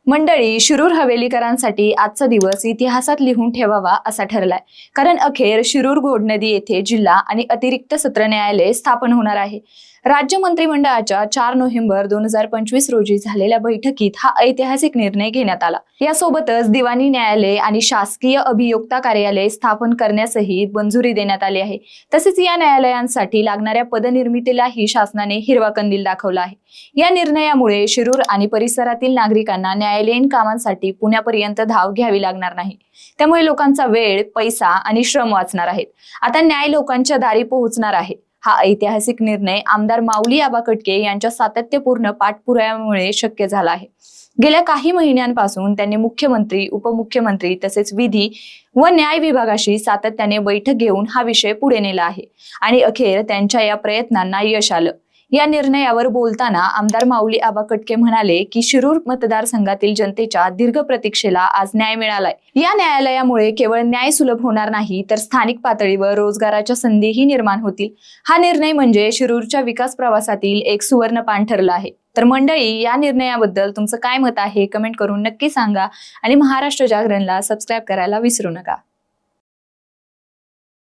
मंडळी, शिरूर हवेलीकरांसाठी आजचा दिवस इतिहासात लिहून ठेवावा असा ठरलाय. कारण अखेर शिरूर घोडनदी येथे जिल्हा आणि अतिरिक्त सत्र न्यायालय स्थापन होणार आहे. राज्य मंत्रिमंडळाच्या 4 नोव्हेंबर 2025 रोजी झालेल्या बैठकीत हा ऐतिहासिक निर्णय घेण्यात आला. यासोबतच दिवाणी न्यायालय आणि शासकीय अभियोक्ता कार्यालय स्थापन करण्यासही मंजुरी देण्यात आली आहे. तसेच या न्यायालयांसाठी लागणाऱ्या पदनिर्मितीलाही शासनाने हिरवा कंदील दाखवला आहे. या निर्णयामुळे शिरूर आणि परिसरातील नागरिकांना न्यायालयीन कामांसाठी पुण्यापर्यंत धाव घ्यावी लागणार नाही. त्यामुळे लोकांचा वेळ, पैसा आणि श्रम वाचणार आहेत. आता न्याय लोकांच्या दारी पोहोचणार आहे. हा ऐतिहासिक निर्णय आमदार माऊली आबा कटके यांच्या सातत्यपूर्ण पाठपुराव्यामुळे शक्य झाला आहे. गेल्या काही महिन्यांपासून त्यांनी मुख्यमंत्री, उपमुख्यमंत्री तसेच विधी व न्याय विभागाशी सातत्याने बैठक घेऊन हा विषय पुढे नेला आहे आणि अखेर त्यांच्या या प्रयत्नांना यश आलं. या निर्णयावर बोलताना आमदार माऊली आबा कटके म्हणाले की शिरूर मतदारसंघातील जनतेच्या दीर्घ प्रतीक्षेला आज न्याय मिळालाय. या न्यायालयामुळे केवळ न्याय सुलभ होणार नाही, तर स्थानिक पातळीवर रोजगाराच्या संधीही निर्माण होतील. हा निर्णय म्हणजे शिरूरच्या विकास प्रवासातील एक सुवर्णपान ठरला आहे. तर मंडळी, या निर्णयाबद्दल तुमचं काय मत आहे कमेंट करून नक्की सांगा आणि महाराष्ट्र जागरणला सबस्क्राईब करायला विसरू नका.